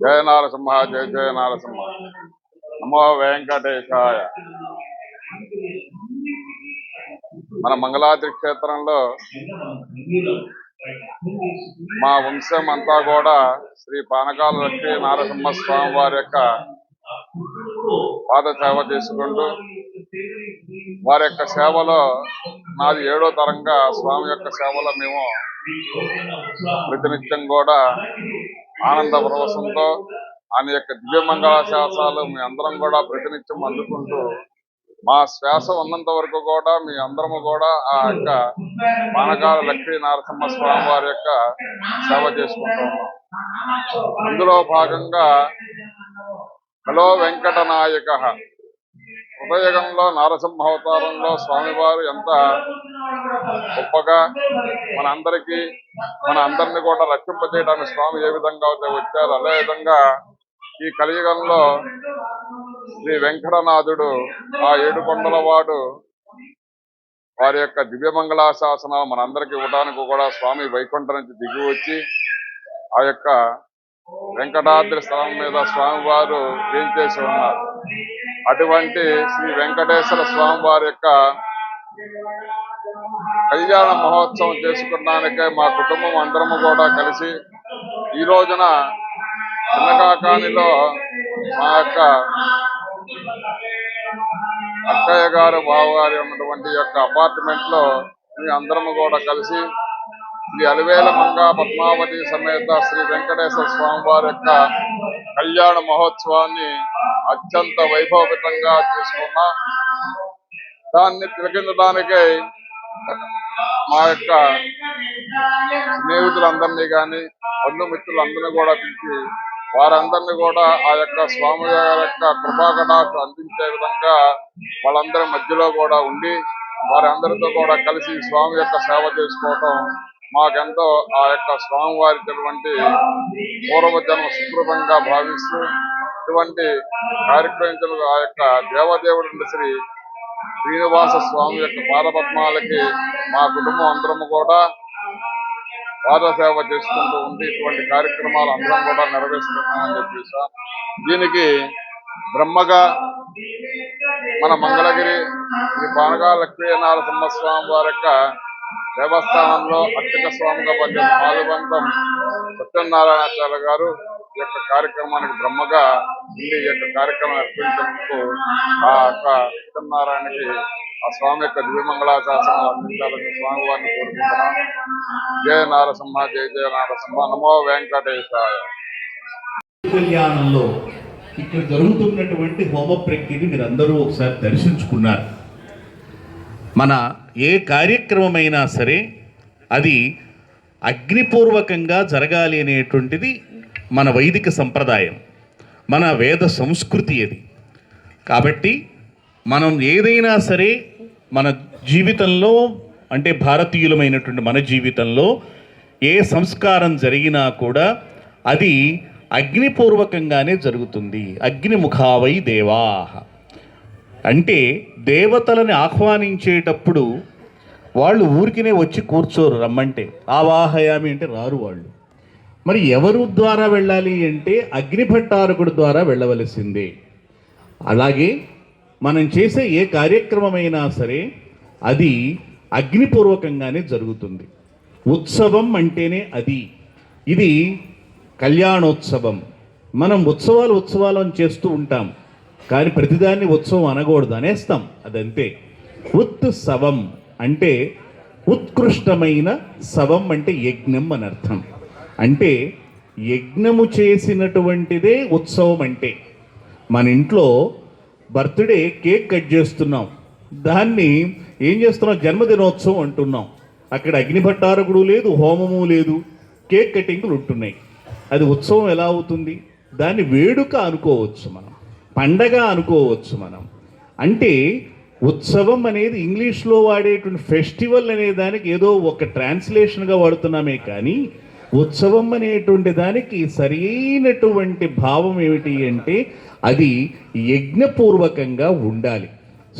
జయ నారసింహ జయ జయ నారసింహ నమో వెంకటేశాయ. మన మంగళాద్రి క్షేత్రంలో మా వంశం అంతా కూడా శ్రీ పానకాల లక్ష్మీ నారసింహ స్వామి వారి యొక్క పాద సేవ చేసుకుంటూ వారి యొక్క సేవలో నాది 7వ తరంగా స్వామి యొక్క సేవలో మేము ప్రతినిత్యం కూడా ఆనంద పరవశంతో ఆయన యొక్క దివ్యమంగళ శాసనాలు మీ అందరం కూడా ప్రతినిత్యం అందుకుంటూ మా శ్వాస ఉన్నంత వరకు కూడా మీ అందరము కూడా ఆ యొక్క పానకాల లక్ష్మీ నరసింహ స్వామి వారి యొక్క సేవ చేసుకుంటున్నాం. అందులో భాగంగా హలో వెంకట నాయక హృదయగంలో నారసింహ అవతారంలో స్వామివారు ఎంత గొప్పగా మన అందరినీ కూడా రక్షింపజేయడానికి స్వామి ఏ విధంగా అయితే వచ్చారు, అదే విధంగా ఈ కలియుగంలో శ్రీ వెంకటనాథుడు ఆ 7 కొండల వాడు వారి యొక్క దివ్యమంగళ శాసనాలు మనందరికి ఇవ్వడానికి కూడా స్వామి వైకుంఠం నుంచి దిగి వచ్చి ఆ యొక్క వెంకటాద్రి స్థలం మీద స్వామివారు ఏం చేసి ఉన్నారు. అటువంటి శ్రీ వెంకటేశ్వర స్వామి వారి యొక్క కళ్యాణ మహోత్సవం చేసుకున్నానికే మా కుటుంబం అందరము కూడా కలిసి ఈ రోజున చిన్నకాకానిలో మా యొక్క అక్కయ్య గారు బావగారు ఉన్నటువంటి యొక్క అపార్ట్మెంట్ లో మీ అందరము కూడా కలిసి శ్రీ అలివేల మంగా పద్మావతి సమేత శ్రీ వెంకటేశ్వర స్వామి వారి యొక్క కళ్యాణ మహోత్సవాన్ని అత్యంత వైభవపేతంగా చేసుకున్నా. దాన్ని తిలకించడానికై మా యొక్క స్నేహితులందరినీ కానీ బంధుమిత్రులందరినీ కూడా పిలిచి వారందరినీ కూడా ఆ యొక్క స్వామి గారి యొక్క కృపాకటాక్ష అందించే విధంగా వాళ్ళందరి మధ్యలో కూడా ఉండి వారందరితో కూడా కలిసి స్వామి యొక్క సేవ చేసుకోవటం మాకెంతో ఆ యొక్క స్వామి వారిటువంటి పూర్వజన్మ సుకృతంగా భావిస్తూ ఇటువంటి కార్యక్రమించడం ఆ యొక్క దేవదేవుడు శ్రీ శ్రీనివాస స్వామి యొక్క పాదపద్మాలకి మా కుటుంబం అందరము కూడా పాదసేవ చేసుకుంటూ ఉండి ఇటువంటి కార్యక్రమాలు అందరం కూడా నెరవేరుస్తున్నామని చెప్పేసి దీనికి బ్రహ్మగా మన మంగళగిరి శ్రీ పానకాల లక్ష్మీ నరసింహ స్వామి వారి యొక్క దేవస్థానంలో అర్చక స్వామిగా పనిచేసిన మాధుబంధం సత్యనారాయణాచార్య గారు ఈ యొక్క కార్యక్రమానికి బ్రహ్మగా ఉండి ఈ యొక్క కార్యక్రమం నిర్వహించేందుకు ఆ యొక్క సత్యనారాయణకి ఆ స్వామి యొక్క దివ్యమంగళాశాసనం అందించాలని స్వామి వారిని కోరుకుంటున్నాం. జయ నారసింహ జయ జయ నారసింహ నమో వెంకటేశాయ. కళ్యాణంలో ఇక్కడ జరుగుతున్నటువంటి హోమ ప్రక్రియని మీరు అందరూ ఒకసారి దర్శించుకున్నారు. మన ఏ కార్యక్రమమైనా సరే అది అగ్నిపూర్వకంగా జరగాలి అనేటువంటిది మన వైదిక సంప్రదాయం, మన వేద సంస్కృతి అది. కాబట్టి మనం ఏదైనా సరే మన జీవితంలో అంటే భారతీయులమైనటువంటి మన జీవితంలో ఏ సంస్కారం జరిగినా కూడా అది అగ్నిపూర్వకంగానే జరుగుతుంది. అగ్నిముఖావై దేవాహ అంటే దేవతలని ఆహ్వానించేటప్పుడు వాళ్ళు ఊరికినే వచ్చి కూర్చోరు, రమ్మంటే ఆవాహయామి అంటే రారు వాళ్ళు. మరి ఎవరు ద్వారా వెళ్ళాలి అంటే అగ్నిభట్టారకుడు ద్వారా వెళ్ళవలసిందే. అలాగే మనం చేసే ఏ కార్యక్రమమైనా సరే అది అగ్నిపూర్వకంగానే జరుగుతుంది. ఉత్సవం అంటేనే అది. ఇది కళ్యాణోత్సవం. మనం ఉత్సవాలు అని చేస్తూ ఉంటాం, కానీ ప్రతిదాన్ని ఉత్సవం అనకూడదు, అనేస్తాం, అదంతే. ఉత్సవం అంటే ఉత్కృష్టమైన సవం అంటే యజ్ఞం అని అర్థం. అంటే యజ్ఞము చేసినటువంటిదే ఉత్సవం. అంటే మన ఇంట్లో బర్త్డే కేక్ కట్ చేస్తున్నాం, దాన్ని ఏం చేస్తున్నాం, జన్మదినోత్సవం అంటున్నాం. అక్కడ అగ్నిభట్టారకుడు లేదు, హోమము లేదు, కేక్ కటింగ్లు ఉంటున్నాయి. అది ఉత్సవం ఎలా అవుతుంది? దాన్ని వేడుక అనుకోవచ్చు మనం, పండగ అనుకోవచ్చు మనం. అంటే ఉత్సవం అనేది ఇంగ్లీష్లో వాడేటువంటి ఫెస్టివల్ అనే దానికి ఏదో ఒక ట్రాన్స్లేషన్గా వాడుతున్నామే, కానీ ఉత్సవం అనేటువంటి దానికి సరైనటువంటి భావం ఏమిటి అంటే అది యజ్ఞపూర్వకంగా ఉండాలి.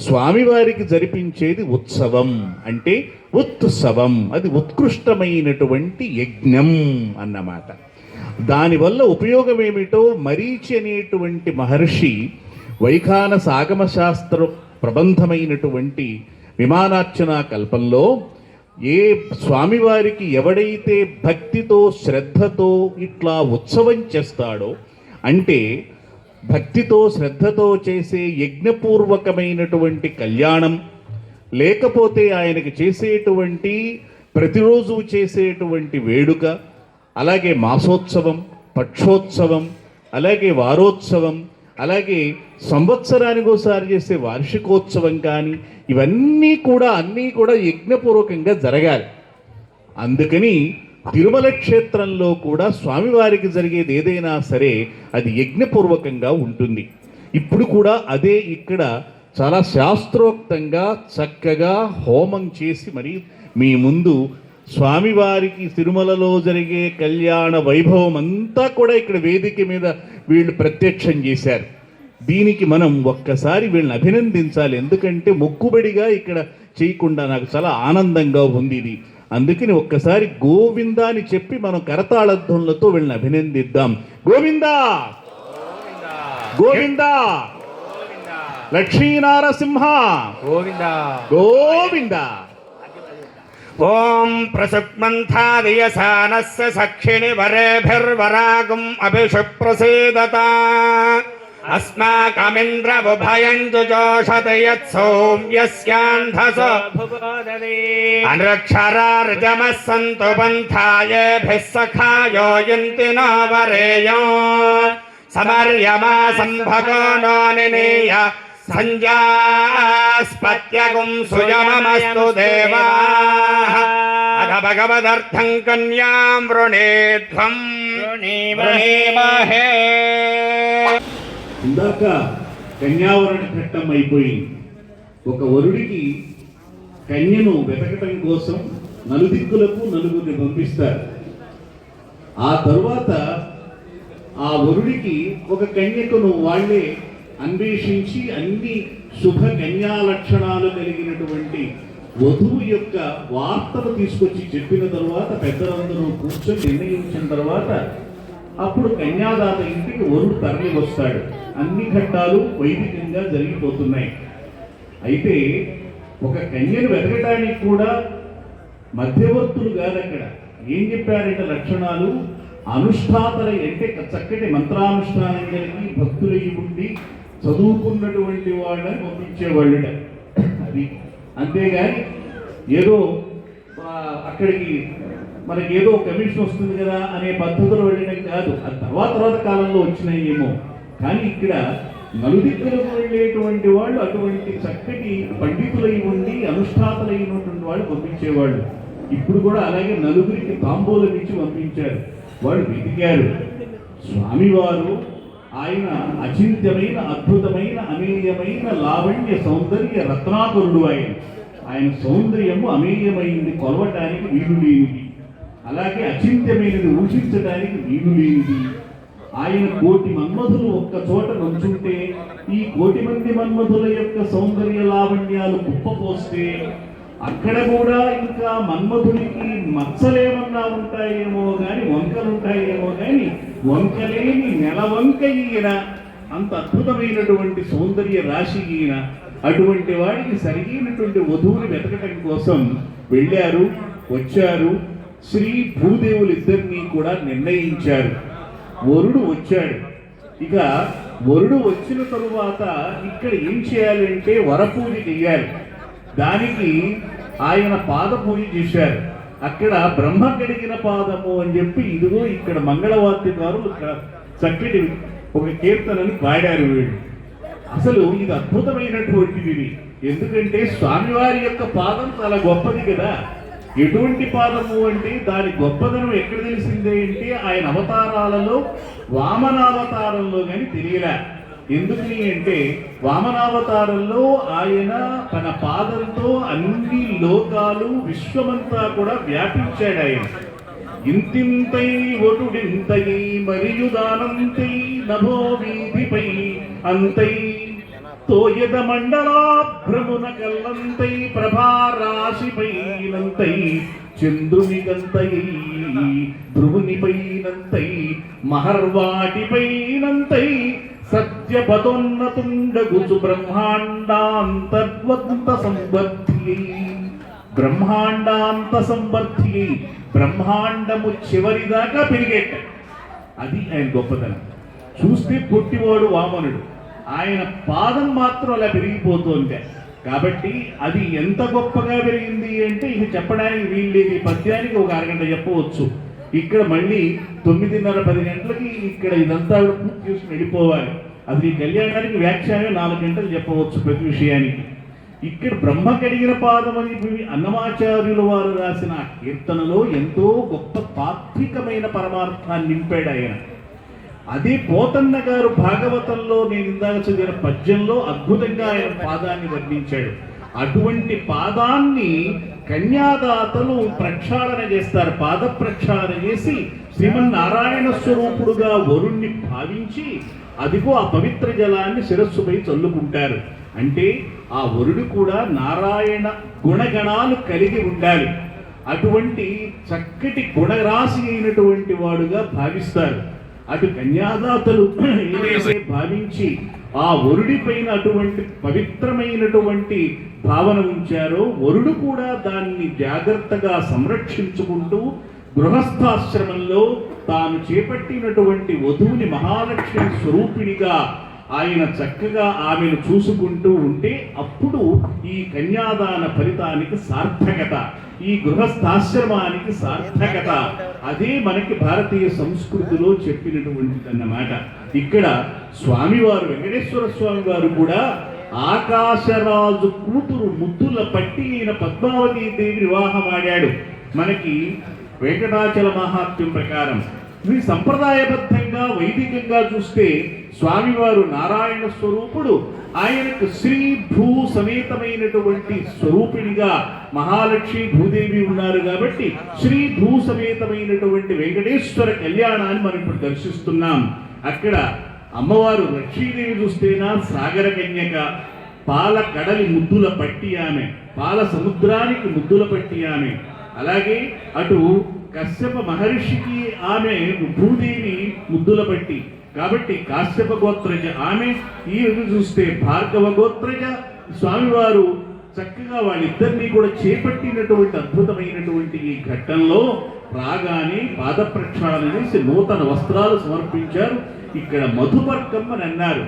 స్వామివారికి జరిపించేది ఉత్సవం అంటే ఉత్సవం, అది ఉత్కృష్టమైనటువంటి యజ్ఞం అన్నమాట. దానివల్ల ఉపయోగం ఏమిటో మరీచి అనేటువంటి మహర్షి వైఖానస ఆగమ శాస్త్ర ప్రబంధమైనటువంటి విమానార్చన కల్పంలో ఏ స్వామివారికి ఎవడైతే భక్తితో శ్రద్ధతో ఇట్లా ఉత్సవం చేస్తాడో, అంటే భక్తితో శ్రద్ధతో చేసే యజ్ఞపూర్వకమైనటువంటి కళ్యాణం, లేకపోతే ఆయనకి చేసేటువంటి ప్రతిరోజు చేసేటువంటి వేడుక, అలాగే మాసోత్సవం, పక్షోత్సవం, అలాగే వారోత్సవం, అలాగే సంవత్సరానికి ఒకసారి చేసే వార్షికోత్సవం కానీ ఇవన్నీ కూడా అన్నీ కూడా యజ్ఞపూర్వకంగా జరగాలి. అందుకని తిరుమల క్షేత్రంలో కూడా స్వామివారికి జరిగేది ఏదైనా సరే అది యజ్ఞపూర్వకంగా ఉంటుంది. ఇప్పుడు కూడా అదే ఇక్కడ చాలా శాస్త్రోక్తంగా చక్కగా హోమం చేసి మరి మీ ముందు స్వామివారికి తిరుమలలో జరిగే కళ్యాణ వైభవం అంతా కూడా ఇక్కడ వేదిక మీద వీళ్ళు ప్రత్యక్షం చేశారు. దీనికి మనం ఒక్కసారి వీళ్ళని అభినందించాలి. ఎందుకంటే మొక్కుబడిగా ఇక్కడ చేయకుండా నాకు చాలా ఆనందంగా ఉంది ఇది. అందుకని ఒక్కసారి గోవిందా అని చెప్పి మనం కరతాళధ్వనులతో వీళ్ళని అభినందిద్దాం. గోవిందా గోవిందా లక్ష్మీనారసింహ గోవిందా గోవిందా. ఓం ప్రసుప్మంథాదియసానస్య సక్షిణి వరేభిర్వరాగం అభిషుప్రసీదత అస్మాకమింద్రవుభయం జుజోషతి యత్సౌమ్యస్యాంధస అనక్షరార్జమः సంతు పంథాయేభిः సఖాయో యంతి నో వరేయో సమర్యమా సంభగో నో నినీయ సంజాస్పత్యగుం సుయమమస్తు దేవాః అథ భగవదర్థం కన్యాం వృణీధ్వం వృణీమహే. ఇందాక కన్యావరణ ఘట్టం అయిపోయింది. ఒక వరుడికి కన్యను వెతకటం కోసం నలుదిక్కులకు నలుగురిని పంపిస్తారు. ఆ తరువాత ఆ వరుడికి ఒక కన్యకను వాళ్ళే అన్వేషించి అన్ని శుభ కన్యా లక్షణాలు కలిగినటువంటి వధువు యొక్క వార్తలు తీసుకొచ్చి చెప్పిన తర్వాత పెద్దలందరూ కూర్చొని నిర్ణయించిన తర్వాత అప్పుడు కన్యాదాత ఇంటికి వరుడు తరలి వస్తాడు. అన్ని ఘట్టాలు వైదికంగా జరిగిపోతున్నాయి. అయితే ఒక కన్యను వెతకడానికి కూడా మధ్యవర్తులు కాదు. అక్కడ ఏం చెప్పారంటే లక్షణాలు అనుష్ఠాతలై, అంటే చక్కటి మంత్రానుష్ఠానం కలిగి భక్తులై ఉండి చదువుకున్నటువంటి వాళ్ళని పంపించేవాళ్ళుట. అది అంతేగాని ఏదో అక్కడికి మనకి ఏదో కమిషన్ వస్తుంది కదా అనే పద్ధతులు వెళ్ళడం కాదు. అది తర్వాత కాలంలో వచ్చినాయేమో. కానీ ఇక్కడ నలుదిక్కులకు వెళ్ళేటువంటి వాళ్ళు అటువంటి చక్కటి పండితులై ఉండి అనుష్ఠాతులైనటువంటి వాళ్ళు పంపించేవాళ్ళు. ఇప్పుడు కూడా అలాగే నలుగురికి తాంబూలం ఇచ్చి పంపించారు. వాళ్ళు వెతికారు. స్వామివారు ఆయన అచింత్యమైన అద్భుతమైన అమేయమైన లావణ్య సౌందర్య రత్నాకరుడు. ఆయన సౌందర్యము అమేయమైంది, కొలవటానికి వీలు లేనిది, అలాగే అచింత్యమైనది, ఊహించడానికి వీలు లేనిది. ఆయన కోటి మన్మధులు ఒక్క చోట నుంచుంటే ఈ కోటి మంది మన్మధుల యొక్క సౌందర్య లావణ్యాలు కుప్పపోస్తే అక్కడ కూడా ఇంకా మన్మధుడికి మచ్చలేమన్నా ఉంటాయేమో కానీ, వంకలుంటాయేమో కానీ వంకలేని నెలవంక ఈయన. అంత అద్భుతమైనటువంటి సౌందర్య రాశి ఈయన. అటువంటి వాడికి సరిగినటువంటి వధువుని వెతకటం కోసం వెళ్ళారు, వచ్చారు. శ్రీ భూదేవులు ఇద్దరినీ కూడా నిర్ణయించారు. వరుడు వచ్చాడు. ఇక వరుడు వచ్చిన తరువాత ఇక్కడ ఏం చేయాలంటే వరపూజ చేయాలి. దానికి ఆయన పాద పూజ చేశారు. అక్కడ బ్రహ్మ కడిగిన పాదము అని చెప్పి ఇదిగో ఇక్కడ మంగళవాద్యకారులు చక్కటి ఒక కీర్తనని పాడారు వీళ్ళు. అసలు ఇది అద్భుతమైనటువంటిది. ఎందుకంటే స్వామివారి యొక్క పాదం చాలా గొప్పది కదా. ఎటువంటి పాదము అంటే దాని గొప్పదనం ఎక్కడ తెలిసిందే అంటే ఆయన అవతారాలలో వామనావతారంలో కానీ తెలియలే. ఎందుకని అంటే వామనావతారంలో ఆయన తన పాదంతో అన్ని లోకాలు విశ్వమంతా కూడా వ్యాపించాడు. ఆయన ఇంతింతై ఒటుడింతై మరియు దానంతై నభో వీధిపై అంతై తోయద మండలాభ్రమున కల్లంతై ప్రభారాశిపైనంతై చంద్రునికంతై ధ్రువునిపైనంతై మహర్వాటిపైనంతై సత్యపదోన్నతుండగుచు బ్రహ్మాండాంతర్వంత సంవర్ధి బ్రహ్మాండాంత సంవర్ధి బ్రహ్మాండము చివరిదాకా పెరిగేట. అది ఆయన గొప్పతనం. చూస్తే పొట్టివాడు వామనుడు, ఆయన పాదం మాత్రం అలా పెరిగిపోతుంటే. కాబట్టి అది ఎంత గొప్పగా పెరిగింది అంటే ఇక చెప్పడానికి వీళ్ళేది. పద్యానికి ఒక అరగంట చెప్పవచ్చు. ఇక్కడ మళ్ళీ 9:30-10 గంటలకి ఇక్కడ ఇదంతా కూడా పూర్తి చేసుకుని వెళ్ళిపోవాలి. అది ఈ కళ్యాణానికి వ్యాఖ్యానం 4 గంటలు చెప్పవచ్చు ప్రతి విషయానికి. ఇక్కడ బ్రహ్మ కడిగిన పాదం అని అన్నమాచార్యుల వారు రాసిన ఆ కీర్తనలో ఎంతో గొప్ప తాత్వికమైన పరమార్థాన్ని నింపాడు ఆయన. అదే పోతన్న గారు భాగవతంలో నేను ఇందాక చదివిన పద్యంలో అద్భుతంగా ఆయన పాదాన్ని వర్ణించాడు. అటువంటి పాదాన్ని కన్యాదాతలు ప్రక్షాళన చేస్తారు. పాద ప్రక్షాళన చేసి శ్రీమన్నారాయణ స్వరూపుడుగా వరుణ్ణి భావించి అదిగో ఆ పవిత్ర జలాన్ని శిరస్సుపై చల్లుకుంటారు. అంటే ఆ వరుడు కూడా నారాయణ గుణగణాలు కలిగి ఉండాలి. అటువంటి చక్కటి గుణరాశి అయినటువంటి వాడుగా భావిస్తారు. అటు కన్యాదాతలు ఏదైతే భావించి ఆ వరుడి పైన అటువంటి పవిత్రమైనటువంటి భావన ఉంచారో, వరుడు కూడా దాన్ని జాగ్రత్తగా సంరక్షించుకుంటూ గృహస్థాశ్రమంలో తాను చేపట్టినటువంటి వధువుని మహాలక్ష్మి స్వరూపిణిగా ఆయన చక్కగా ఆమెను చూసుకుంటూ ఉంటే అప్పుడు ఈ కన్యాదాన ఫలితానికి సార్థకత, ఈ గృహస్థాశ్రమానికి సార్థకత. అదే మనకి భారతీయ సంస్కృతిలో చెప్పినటువంటిదన్నమాట. ఇక్కడ స్వామివారు వెంకటేశ్వర స్వామి వారు కూడా ఆకాశరాజు కూతురు ముద్దుల పట్టి అయిన పద్మావతీ దేవి వివాహమాడాడు. మనకి వెంకటాచల మహాత్మ్యం ప్రకారం ఇది సంప్రదాయబద్ధంగా వైదికంగా చూస్తే స్వామివారు నారాయణ స్వరూపుడు, ఆయనకు శ్రీ భూ సమేతమైనటువంటి స్వరూపిణిగా మహాలక్ష్మి భూదేవి ఉన్నారు. కాబట్టి శ్రీ భూ సమేతమైనటువంటి వెంకటేశ్వర కళ్యాణాన్ని మనం ఇప్పుడు దర్శిస్తున్నాం. అక్కడ అమ్మవారు లక్ష్మీదేవి చూస్తేనా సాగర కన్యక, పాల కడలి ముద్దుల పట్టి ఆమె, పాల సముద్రానికి ముద్దుల పట్టి ఆమె. అలాగే అటు కశ్యప మహర్షికి ఆమె భూదేవి ముద్దుల పట్టి. కాబట్టి కాశ్యప గోత్రజ ఆమె. ఈ చూస్తే భార్గవ గోత్రజ. స్వామివారు చక్కగా వాళ్ళిద్దరినీ కూడా చేపట్టినటువంటి అద్భుతమైనటువంటి ఈ ఘట్టంలో రాగానే పాద ప్రక్షాళన చేసి నూతన వస్త్రాలు సమర్పించారు. ఇక్కడ మధుపర్కం అని అన్నారు.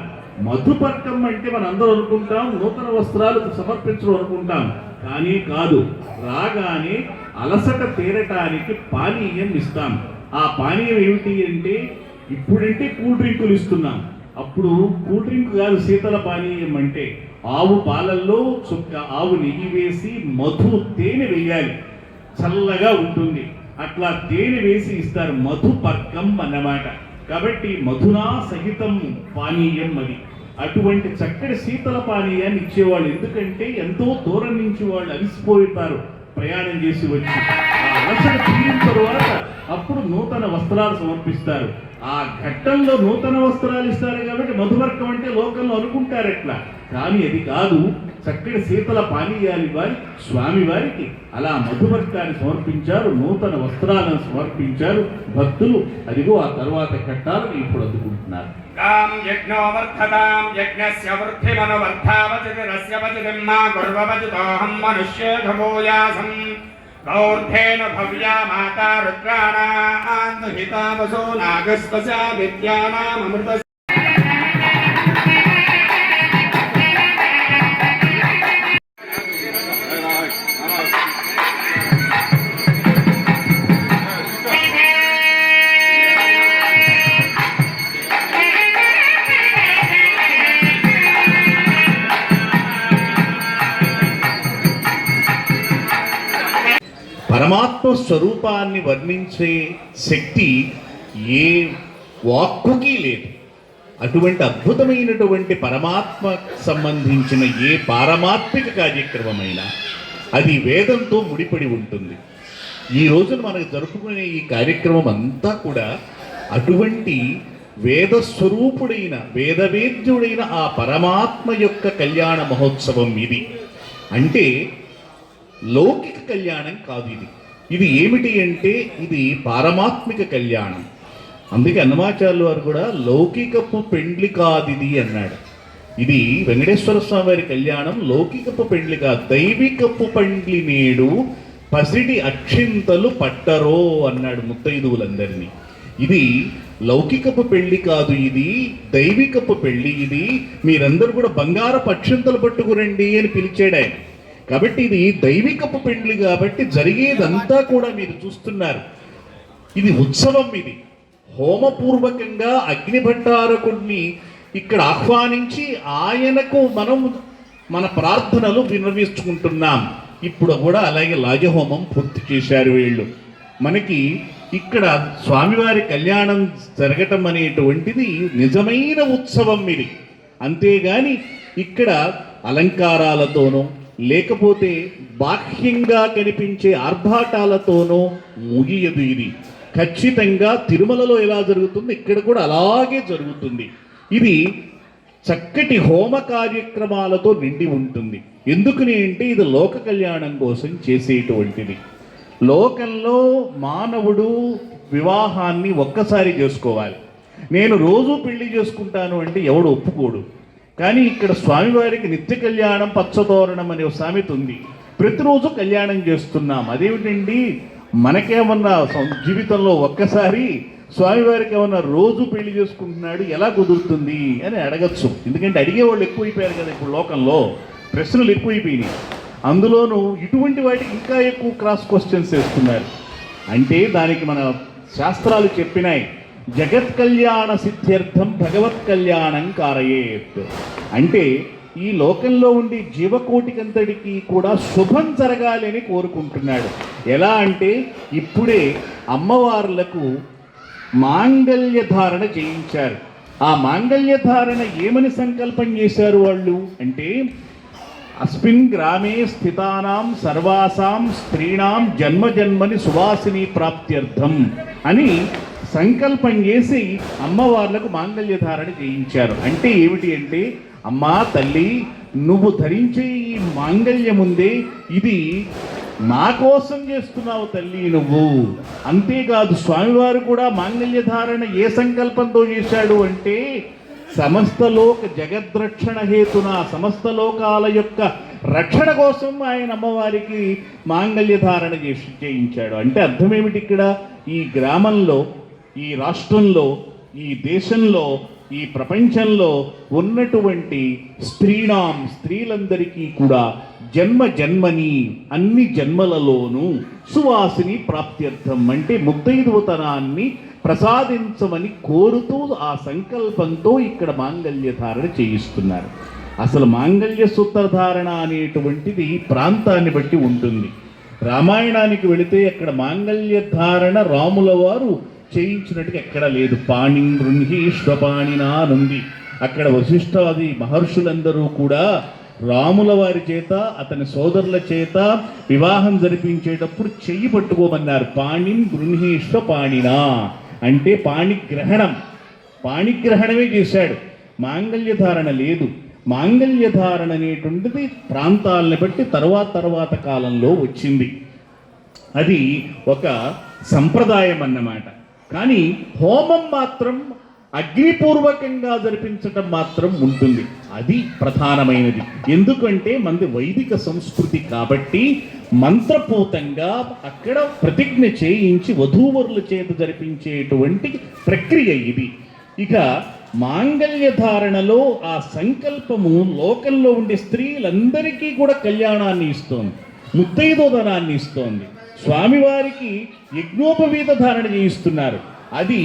మధుపర్కం అంటే మనం అందరూ అనుకుంటాం నూతన వస్త్రాలు సమర్పించడం అనుకుంటాం, కానీ కాదు. రాగానే అలసట తీరటానికి పానీయం ఇస్తాం. ఆ పానీయం ఏమిటి అంటే, ఇప్పుడంటే కూల్ డ్రింకులు ఇస్తున్నాం, అప్పుడు కూల్ డ్రింక్ కాదు శీతల పానీయం. అంటే ఆవు పాలల్లో చుక్క ఆవు నెయ్యి వేసి మధు తేనె వేయాలి, చల్లగా ఉంటుంది. అట్లా తేనె వేసి ఇస్తారు. మధుపర్కం అన్నమాట. కాబట్టి మధునా సహితం పానీయం అది. అటువంటి చక్కటి శీతల పానీయాన్ని ఇచ్చేవాళ్ళు. ఎందుకంటే ఎంతో దూరం నుంచి వాళ్ళు అలసిపోతారు ప్రయాణం చేసి వచ్చి. ఆ అలసట తీరిన తర్వాత అప్పుడు నూతన వస్త్రాలు సమర్పిస్తారు. ఆ ఘట్టంలో నూతన వస్త్రాలు ఇస్తారు. కాబట్టి మధువర్గం అంటే లోకంలో అనుకుంటారు ఎట్లా, కానీ అది కాదు. చక్కటి శీతల పానీయాలు ఇవ్వాలి స్వామి వారికి. అలా మధువర్గాన్ని సమర్పించారు, నూతన వస్త్రాలను సమర్పించారు భక్తులు. అదిగో ఆ తర్వాత ఘట్టాలను ఇప్పుడు అందుకుంటున్నారు. కాం యజ్ఞో వర్ధతాం యజ్ఞస్య వృద్ధిమనువర్ధావచితిరస్య వచితిమ్మా కుర్వవచితోహం మనుష్యేధమూయాసం గౌర్ధేన భవ్యా మాతా రుద్రాణాం దుహితా వసో నాగస్పశా విద్యానామృత. పరమాత్మ స్వరూపాన్ని వర్ణించే శక్తి ఏ వాక్కుకి లేదు. అటువంటి అద్భుతమైనటువంటి పరమాత్మ సంబంధించిన ఏ పారమాత్మిక కార్యక్రమమైనా అది వేదంతో ముడిపడి ఉంటుంది. ఈ రోజున మనకు జరుపుకునే ఈ కార్యక్రమం అంతా కూడా అటువంటి వేదస్వరూపుడైన వేదవేద్యుడైన ఆ పరమాత్మ యొక్క కళ్యాణ మహోత్సవం ఇది. అంటే లౌకిక కళ్యాణం కాదు ఇది. ఇది ఏమిటి అంటే ఇది పారమాత్మిక కళ్యాణం. అందుకే అన్నమాచార్యులు వారు కూడా లౌకికపు పెండ్లి కాదిది అన్నాడు. ఇది వెంకటేశ్వర స్వామి వారి కళ్యాణం లౌకికపు పెండ్లి కాదు, దైవికపు పెండ్లి నేడు పసిడి అక్షింతలు పట్టరో అన్నాడు ముత్తైదువులందరినీ. ఇది లౌకికపు పెళ్లి కాదు, ఇది దైవికపు పెళ్లి. ఇది మీరందరూ కూడా బంగారపు అక్షింతలు పట్టుకురండి అని పిలిచాడు ఆయన. కాబట్టి ఇది దైవికపు పెళ్లి కాబట్టి జరిగేదంతా కూడా మీరు చూస్తున్నారు. ఇది ఉత్సవం. ఇది హోమపూర్వకంగా అగ్నిభట్టారకుడిని ఇక్కడ ఆహ్వానించి ఆయనకు మనం మన ప్రార్థనలు విన్నవించుకుంటున్నాం. ఇప్పుడు కూడా అలాగే లాజహోమం పూర్తి చేశారు వీళ్ళు. మనకి ఇక్కడ స్వామివారి కళ్యాణం జరగటం అనేటువంటిది నిజమైన ఉత్సవం ఇది. అంతేగాని ఇక్కడ అలంకారాలతోనో లేకపోతే బాహ్యంగా కనిపించే ఆర్భాటాలతోనో ముగియదు. ఇది ఖచ్చితంగా తిరుమలలో ఎలా జరుగుతుంది ఇక్కడ కూడా అలాగే జరుగుతుంది. ఇది చక్కటి హోమ కార్యక్రమాలతో నిండి ఉంటుంది. ఎందుకని అంటే ఇది లోక కళ్యాణం కోసం చేసేటువంటిది. లోకంలో మానవుడు వివాహాన్ని ఒక్కసారి చేసుకోవాలి. నేను రోజు పెళ్లి చేసుకుంటాను అంటే ఎవడు ఒప్పుకోడు. కానీ ఇక్కడ స్వామివారికి నిత్య కళ్యాణం పచ్చతోరణం అనే సామెత ఉంది. ప్రతిరోజు కళ్యాణం చేస్తున్నాం. అదేమిటండి, మనకేమన్నా జీవితంలో ఒక్కసారి, స్వామివారికి ఏమన్నా రోజు పెళ్లి చేసుకుంటున్నాడు, ఎలా కుదురుతుంది అని అడగచ్చు. ఎందుకంటే అడిగేవాళ్ళు ఎక్కువైపోయారు కదా ఇప్పుడు లోకంలో, ప్రశ్నలు ఎక్కువైపోయినాయి. అందులోనూ ఇటువంటి వాటికి ఇంకా ఎక్కువ క్రాస్ క్వశ్చన్స్ వేస్తున్నారు. అంటే దానికి మన శాస్త్రాలు చెప్పినాయి, జగత్ కళ్యాణ సిద్ధ్యర్థం భగవత్ కళ్యాణం కారయేత్. అంటే ఈ లోకంలో ఉండి జీవకోటికంతటికి కూడా శుభం జరగాలి అని కోరుకుంటున్నాడు. ఎలా అంటే ఇప్పుడే అమ్మవార్లకు మాంగళ్య ధారణ చేయించారు. ఆ మాంగళ్య ధారణ ఏమని సంకల్పం చేశారు వాళ్ళు అంటే, అస్మిన్ గ్రామే స్థితానాం సర్వాసాం స్త్రీణాం జన్మజన్మని సువాసిని ప్రాప్త్యర్థం అని సంకల్పం చేసి అమ్మవార్లకు మాంగళ్య ధారణ చేయించారు. అంటే ఏమిటి అంటే, అమ్మా తల్లి, నువ్వు ధరించే ఈ మాంగళ్యం ఉందే ఇది నా కోసం చేస్తున్నావు తల్లి నువ్వు. అంతేకాదు స్వామివారు కూడా మాంగళ్య ధారణ ఏ సంకల్పంతో చేశాడు అంటే, సమస్త లోక జగద్రక్షణ హేతున, సమస్త లోకాల యొక్క రక్షణ కోసం ఆయన అమ్మవారికి మాంగళ్య ధారణ చేయించాడు. అంటే అర్థం ఏమిటి, ఇక్కడ ఈ గ్రామంలో, ఈ రాష్ట్రంలో, ఈ దేశంలో, ఈ ప్రపంచంలో ఉన్నటువంటి స్త్రీలందరికీ కూడా జన్మ జన్మని అన్ని జన్మలలోనూ సువాసిని ప్రాప్త్యర్థం అంటే ముత్తైదువతనాన్ని ప్రసాదించమని కోరుతూ ఆ సంకల్పంతో ఇక్కడ మాంగళ్య ధారణ చేయిస్తున్నారు. అసలు మాంగళ్య సూత్రధారణ అనేటువంటిది ప్రాంతాన్ని బట్టి ఉంటుంది. రామాయణానికి వెళితే అక్కడ మాంగళ్య ధారణ రాముల వారు చేయించినట్టుగా ఎక్కడ లేదు. పాణి గృహి శ్వపాణినా నుండి అక్కడ వశిష్ఠాది మహర్షులందరూ కూడా రాముల వారి చేత అతని సోదరుల చేత వివాహం జరిపించేటప్పుడు చెయ్యి పట్టుకోమన్నారు. పాణిం గృహీష్వ పాణినా అంటే పాణిగ్రహణమే చేశాడు. మాంగళ్య ధారణ లేదు. మాంగళ్య ధారణ అనేటువంటిది ప్రాంతాలను బట్టి తర్వాత కాలంలో వచ్చింది. అది ఒక సంప్రదాయం అన్నమాట. కానీ హోమం మాత్రం అగ్నిపూర్వకంగా జరిపించటం మాత్రం ఉంటుంది. అది ప్రధానమైనది. ఎందుకంటే మనది వైదిక సంస్కృతి కాబట్టి మంత్రపూతంగా అక్కడ ప్రతిజ్ఞ చేయించి వధూవరుల చేత జరిపించేటువంటి ప్రక్రియ ఇది. ఇక మాంగళ్య ధారణలో ఆ సంకల్పము లోకంలో ఉండే స్త్రీలందరికీ కూడా కళ్యాణాన్ని ఇస్తోంది, ముత్తైదోదనాన్ని ఇస్తోంది. స్వామివారికి యజ్ఞోపవీత ధారణ చేయిస్తున్నారు. అది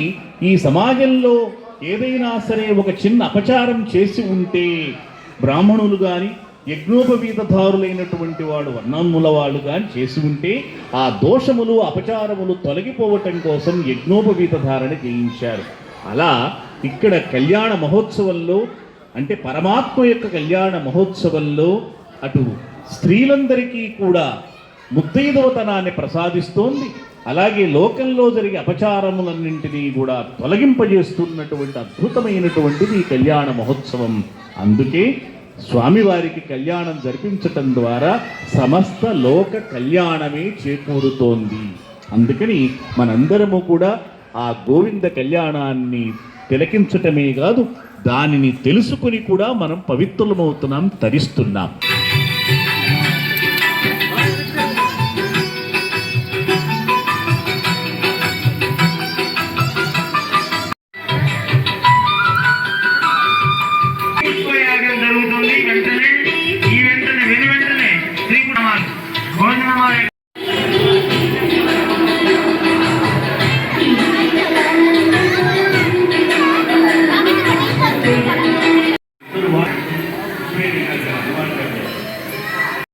ఈ సమాజంలో ఏదైనా సరే ఒక చిన్న అపచారం చేసి ఉంటే బ్రాహ్మణులు కానీ యజ్ఞోపవీతధారులైనటువంటి వాడు వర్ణముల వాళ్ళు కానీ చేసి ఉంటే ఆ దోషములు అపచారములు తొలగిపోవటం కోసం యజ్ఞోపవీత ధారణ చేయించారు. అలా ఇక్కడ కళ్యాణ మహోత్సవంలో అంటే పరమాత్మ యొక్క కళ్యాణ మహోత్సవంలో అటు స్త్రీలందరికీ కూడా ముత్తైదవతనాన్ని ప్రసాదిస్తోంది. అలాగే లోకంలో జరిగే అపచారములన్నింటినీ కూడా తొలగింపజేస్తున్నటువంటి అద్భుతమైనటువంటిది ఈ కళ్యాణ మహోత్సవం. అందుకే స్వామివారికి కళ్యాణం జరిపించటం ద్వారా సమస్త లోక కళ్యాణమే చేకూరుతోంది. అందుకని మనందరము కూడా ఆ గోవింద కళ్యాణాన్ని తిలకించటమే కాదు, దానిని తెలుసుకుని కూడా మనం పవిత్రులమవుతున్నాం, తరిస్తున్నాం.